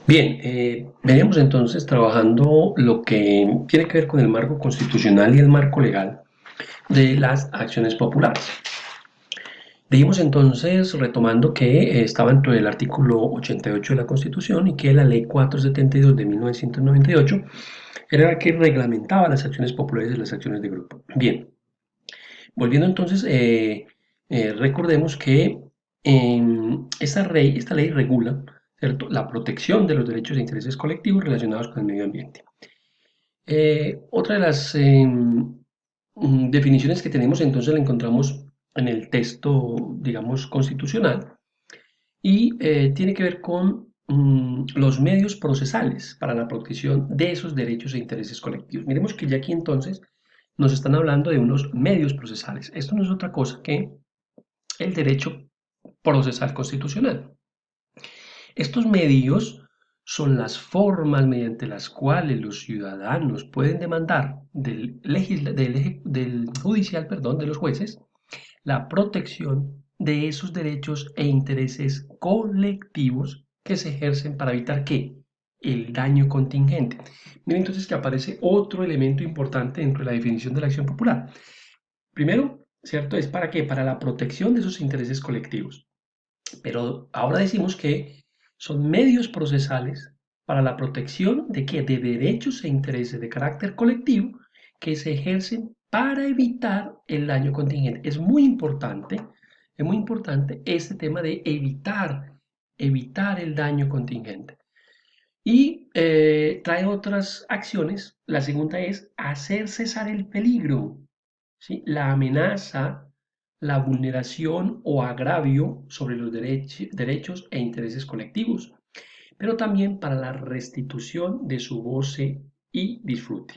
Bien, venimos entonces trabajando lo que tiene que ver con el marco constitucional y el marco legal de las acciones populares. Dijimos entonces, retomando que estaba dentro del artículo 88 de la Constitución y que la ley 472 de 1998 era la que reglamentaba las acciones populares y las acciones de grupo. Bien, volviendo entonces, recordemos que esta ley regula, ¿cierto?, la protección de los derechos e intereses colectivos relacionados con el medio ambiente. Otra de las definiciones que tenemos entonces la encontramos en el texto, digamos, constitucional y tiene que ver con los medios procesales para la protección de esos derechos e intereses colectivos. Miremos que ya aquí entonces nos están hablando de unos medios procesales. Esto no es otra cosa que el derecho procesal constitucional. Estos medios son las formas mediante las cuales los ciudadanos pueden demandar del judicial, perdón, de los jueces, la protección de esos derechos e intereses colectivos que se ejercen para evitar ¿qué? El daño contingente. Miren entonces que aparece otro elemento importante dentro de la definición de la acción popular. Primero, ¿cierto? ¿Es para qué? Para la protección de esos intereses colectivos. Pero ahora decimos que son medios procesales para la protección de qué? De derechos e intereses de carácter colectivo que se ejercen para evitar el daño contingente. Es muy importante este tema de evitar el daño contingente. Y trae otras acciones. La segunda es hacer cesar el peligro, ¿sí? La amenaza, la vulneración o agravio sobre los derechos e intereses colectivos, pero también para la restitución de su goce y disfrute.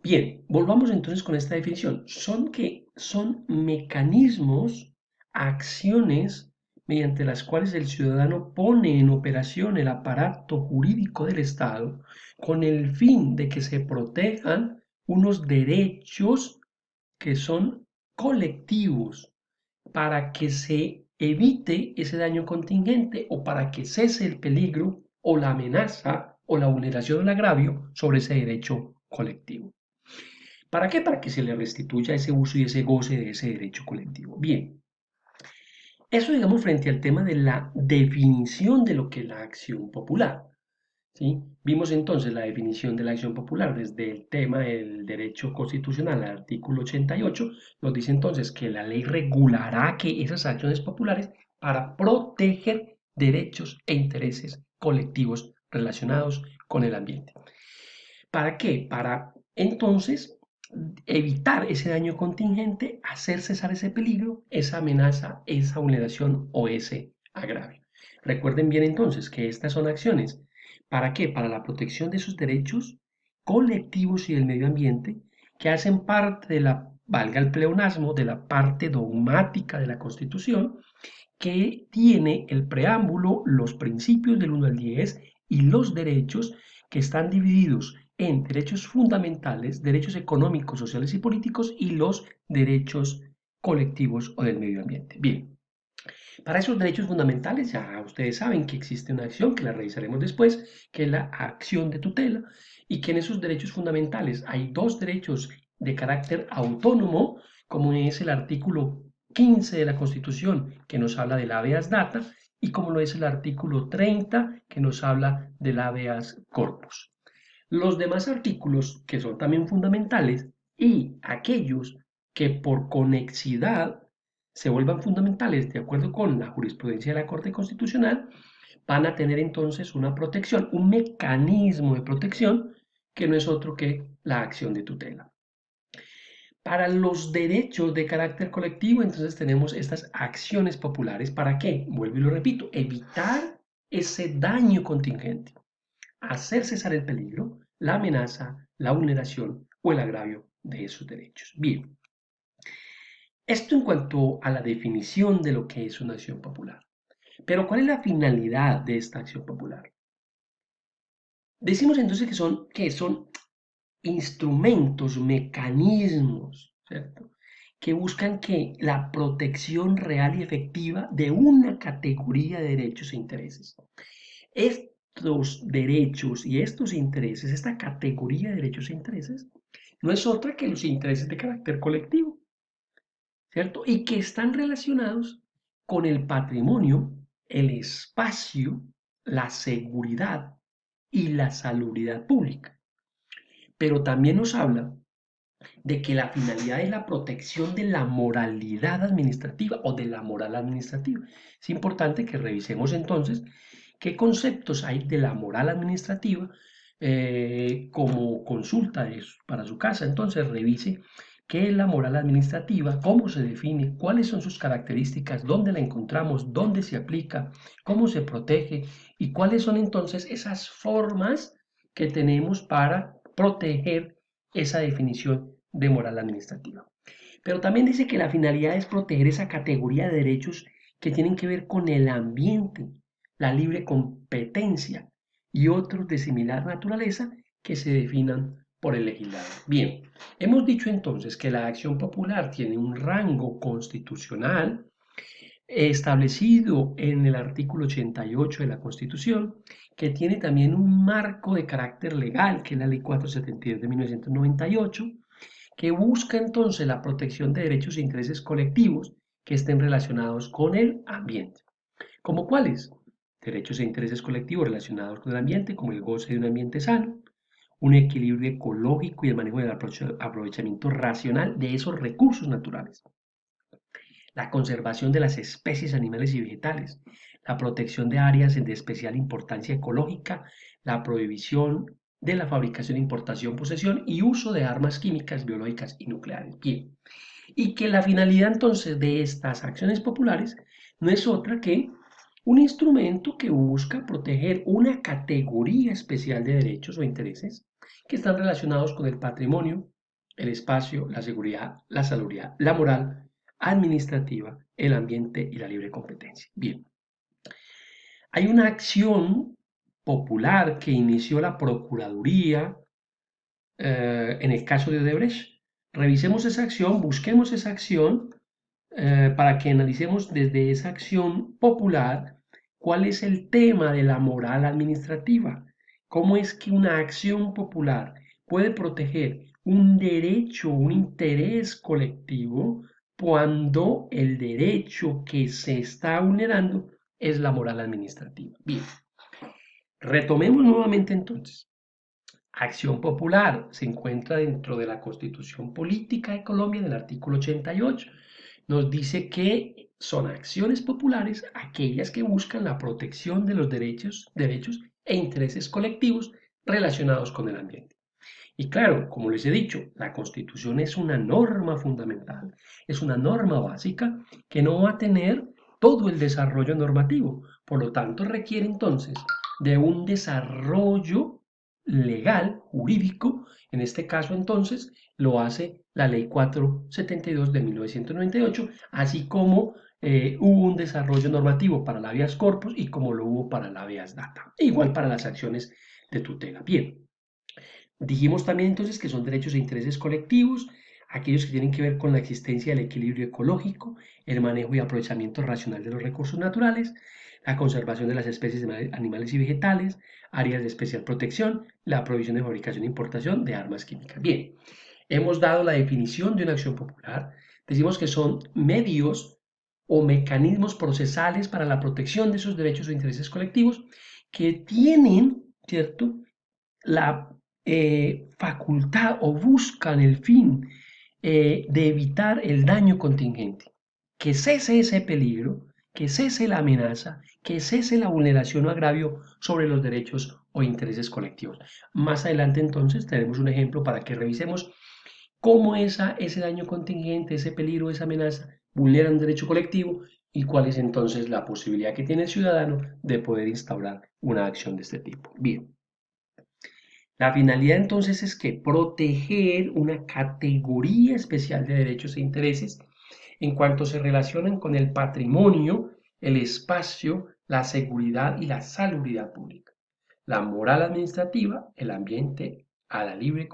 Bien, volvamos entonces con esta definición. Son mecanismos, acciones mediante las cuales el ciudadano pone en operación el aparato jurídico del Estado con el fin de que se protejan unos derechos que son colectivos para que se evite ese daño contingente o para que cese el peligro o la amenaza o la vulneración o el agravio sobre ese derecho colectivo. ¿Para qué? Para que se le restituya ese uso y ese goce de ese derecho colectivo. Bien, eso digamos frente al tema de la definición de lo que es la acción popular. ¿Sí? Vimos entonces la definición de la acción popular desde el tema del derecho constitucional, al artículo 88, nos dice entonces que la ley regulará que esas acciones populares para proteger derechos e intereses colectivos relacionados con el ambiente. ¿Para qué? Para entonces evitar ese daño contingente, hacer cesar ese peligro, esa amenaza, esa vulneración o ese agravio. Recuerden bien entonces que estas son acciones. ¿Para qué? Para la protección de sus derechos colectivos y del medio ambiente que hacen parte de la, valga el pleonasmo, de la parte dogmática de la Constitución que tiene el preámbulo, los principios del 1 al 10 y los derechos que están divididos en derechos fundamentales, derechos económicos, sociales y políticos y los derechos colectivos o del medio ambiente. Bien, para esos derechos fundamentales ya ustedes saben que existe una acción que la revisaremos después, que es la acción de tutela y que en esos derechos fundamentales hay dos derechos de carácter autónomo, como es el artículo 15 de la Constitución, que nos habla del habeas data, y como lo es el artículo 30, que nos habla del habeas corpus. Los demás artículos, que son también fundamentales, y aquellos que por conexidad se vuelvan fundamentales de acuerdo con la jurisprudencia de la Corte Constitucional, van a tener entonces una protección, un mecanismo de protección que no es otro que la acción de tutela. Para los derechos de carácter colectivo, entonces tenemos estas acciones populares. ¿Para qué? Vuelvo y lo repito, evitar ese daño contingente, hacer cesar el peligro, la amenaza, la vulneración o el agravio de esos derechos. Bien, esto en cuanto a la definición de lo que es una acción popular. Pero ¿cuál es la finalidad de esta acción popular? Decimos entonces que son instrumentos, mecanismos, ¿cierto? Que buscan que la protección real y efectiva de una categoría de derechos e intereses. Es estos derechos y estos intereses, esta categoría de derechos e intereses, no es otra que los intereses de carácter colectivo, ¿cierto? Y que están relacionados con el patrimonio, el espacio, la seguridad y la salubridad pública. Pero también nos habla de que la finalidad es la protección de la moralidad administrativa o de la moral administrativa. Es importante que revisemos entonces qué conceptos hay de la moral administrativa como consulta para su casa. Entonces revise qué es la moral administrativa, cómo se define, cuáles son sus características, dónde la encontramos, dónde se aplica, cómo se protege y cuáles son entonces esas formas que tenemos para proteger esa definición de moral administrativa. Pero también dice que la finalidad es proteger esa categoría de derechos que tienen que ver con el ambiente, la libre competencia y otros de similar naturaleza que se definan por el legislador. Bien, hemos dicho entonces que la acción popular tiene un rango constitucional establecido en el artículo 88 de la Constitución, que tiene también un marco de carácter legal, que es la Ley 472 de 1998, que busca entonces la protección de derechos e intereses colectivos que estén relacionados con el ambiente. ¿Como cuáles? Derechos e intereses colectivos relacionados con el ambiente, como el goce de un ambiente sano, un equilibrio ecológico y el manejo del aprovechamiento racional de esos recursos naturales, la conservación de las especies animales y vegetales, la protección de áreas de especial importancia ecológica, la prohibición de la fabricación, importación, posesión y uso de armas químicas, biológicas y nucleares. Bien, y que la finalidad entonces de estas acciones populares no es otra que un instrumento que busca proteger una categoría especial de derechos o intereses que están relacionados con el patrimonio, el espacio, la seguridad, la salubridad, la moral, administrativa, el ambiente y la libre competencia. Bien, hay una acción popular que inició la Procuraduría en el caso de Odebrecht. Revisemos esa acción, busquemos esa acción para que analicemos desde esa acción popular cuál es el tema de la moral administrativa, cómo es que una acción popular puede proteger un derecho, un interés colectivo, cuando el derecho que se está vulnerando es la moral administrativa. Bien, retomemos nuevamente entonces. Acción popular se encuentra dentro de la Constitución Política de Colombia en el artículo 88. Nos dice que son acciones populares aquellas que buscan la protección de los derechos e intereses colectivos relacionados con el ambiente. Y claro, como les he dicho, la Constitución es una norma fundamental, es una norma básica que no va a tener todo el desarrollo normativo. Por lo tanto, requiere entonces de un desarrollo legal, jurídico. En este caso, entonces, lo hace la Ley 472 de 1998, así como hubo un desarrollo normativo para la habeas corpus y como lo hubo para la habeas data. E igual para las acciones de tutela. Bien. Dijimos también entonces que son derechos e intereses colectivos, aquellos que tienen que ver con la existencia del equilibrio ecológico, el manejo y aprovechamiento racional de los recursos naturales, la conservación de las especies animales y vegetales, áreas de especial protección, la provisión de fabricación e importación de armas químicas. Bien, hemos dado la definición de una acción popular. Decimos que son medios o mecanismos procesales para la protección de esos derechos o intereses colectivos que tienen, ¿cierto?, la facultad o buscan el fin de evitar el daño contingente, que cese ese peligro, que cese la amenaza, que cese la vulneración o agravio sobre los derechos o intereses colectivos. Más adelante entonces tenemos un ejemplo para que revisemos cómo ese daño contingente, ese peligro, esa amenaza vulnera un derecho colectivo y cuál es entonces la posibilidad que tiene el ciudadano de poder instaurar una acción de este tipo. Bien. La finalidad entonces es que proteger una categoría especial de derechos e intereses en cuanto se relacionan con el patrimonio, el espacio, la seguridad y la salubridad pública, la moral administrativa, el ambiente, la libre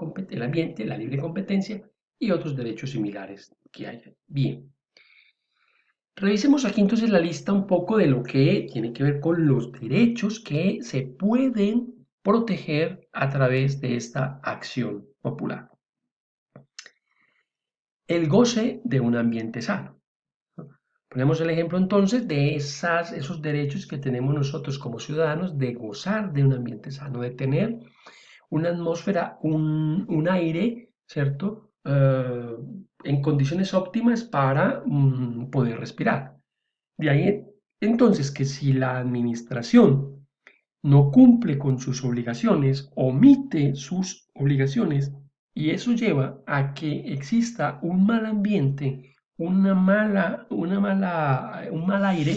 competencia y otros derechos similares que haya. Bien. Revisemos aquí entonces la lista un poco de lo que tiene que ver con los derechos que se pueden proteger a través de esta acción popular. El goce de un ambiente sano. Ponemos el ejemplo entonces de esos derechos que tenemos nosotros como ciudadanos de gozar de un ambiente sano, de tener una atmósfera, un aire, ¿cierto? En condiciones óptimas para poder respirar. De ahí entonces que si la administración no cumple con sus obligaciones, omite sus obligaciones, y eso lleva a que exista un mal ambiente, un mal aire,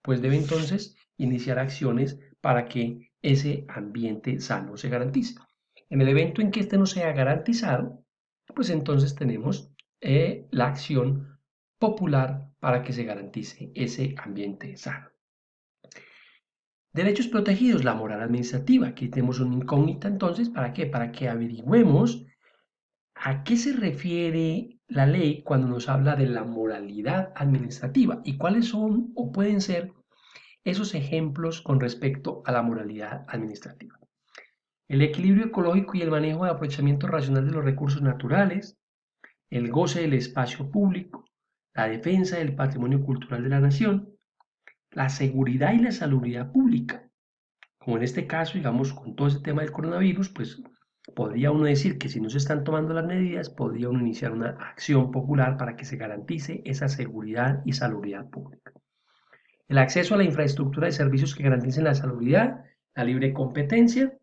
pues debe entonces iniciar acciones para que ese ambiente sano se garantice. En el evento en que este no sea garantizado, pues entonces tenemos la acción popular para que se garantice ese ambiente sano. Derechos protegidos, la moral administrativa. Aquí tenemos una incógnita entonces, ¿para qué? Para que averigüemos a qué se refiere la ley cuando nos habla de la moralidad administrativa y cuáles son o pueden ser esos ejemplos con respecto a la moralidad administrativa. El equilibrio ecológico y el manejo de aprovechamiento racional de los recursos naturales, el goce del espacio público, la defensa del patrimonio cultural de la nación, la seguridad y la salubridad pública. Como en este caso, digamos, con todo ese tema del coronavirus, pues podría uno decir que si no se están tomando las medidas, podría uno iniciar una acción popular para que se garantice esa seguridad y salubridad pública. El acceso a la infraestructura de servicios que garanticen la salubridad, la libre competencia,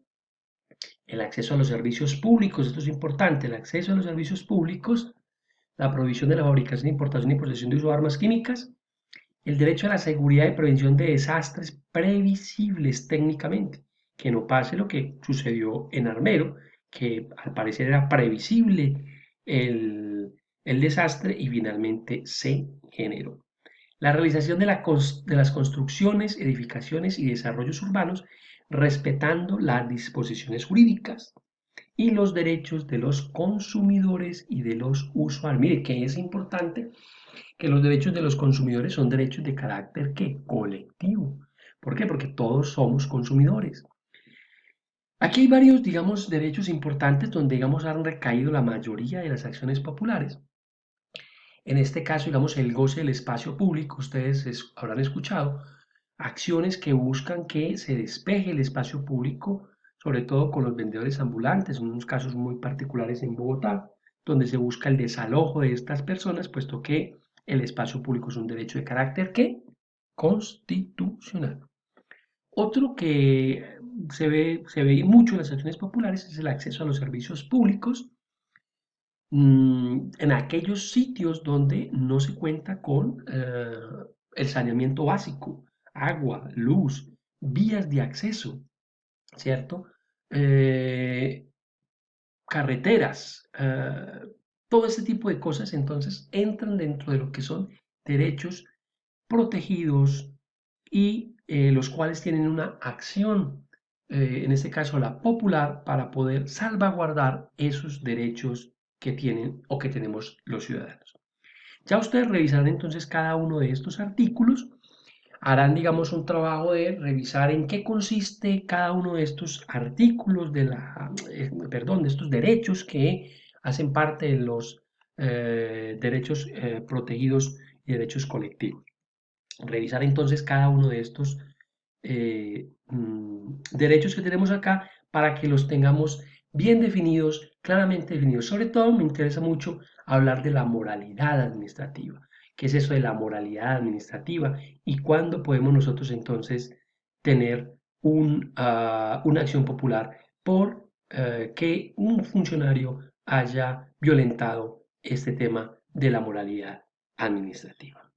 el acceso a los servicios públicos, esto es importante, el acceso a los servicios públicos, la provisión de la fabricación, importación y posesión de uso de armas químicas, el derecho a la seguridad y prevención de desastres previsibles técnicamente, que no pase lo que sucedió en Armero, que al parecer era previsible el desastre y finalmente se generó. La realización de las construcciones, edificaciones y desarrollos urbanos respetando las disposiciones jurídicas y los derechos de los consumidores y de los usuarios. Mire que es importante que los derechos de los consumidores son derechos de carácter ¿qué? Colectivo. ¿Por qué? Porque todos somos consumidores. Aquí hay varios, digamos, derechos importantes donde, digamos, han recaído la mayoría de las acciones populares. En este caso, digamos, el goce del espacio público, ustedes habrán escuchado, acciones que buscan que se despeje el espacio público, sobre todo con los vendedores ambulantes, en unos casos muy particulares en Bogotá, donde se busca el desalojo de estas personas, puesto que el espacio público es un derecho de carácter ¿qué? Constitucional. Otro que se ve mucho en las acciones populares es el acceso a los servicios públicos en aquellos sitios donde no se cuenta con el saneamiento básico, agua, luz, vías de acceso, ¿cierto? Eh, carreteras, todo este tipo de cosas entonces entran dentro de lo que son derechos protegidos y los cuales tienen una acción, en este caso la popular, para poder salvaguardar esos derechos que tienen o que tenemos los ciudadanos. Ya ustedes revisarán entonces cada uno de estos artículos, harán, digamos, un trabajo de revisar en qué consiste cada uno de estos artículos de estos derechos que hacen parte de los derechos protegidos y derechos colectivos. Revisar entonces cada uno de estos derechos que tenemos acá para que los tengamos bien definidos, claramente definidos. Sobre todo me interesa mucho hablar de la moralidad administrativa. ¿Qué es eso de la moralidad administrativa? ¿Y cuándo podemos nosotros entonces tener una acción popular por que un funcionario haya violentado este tema de la moralidad administrativa?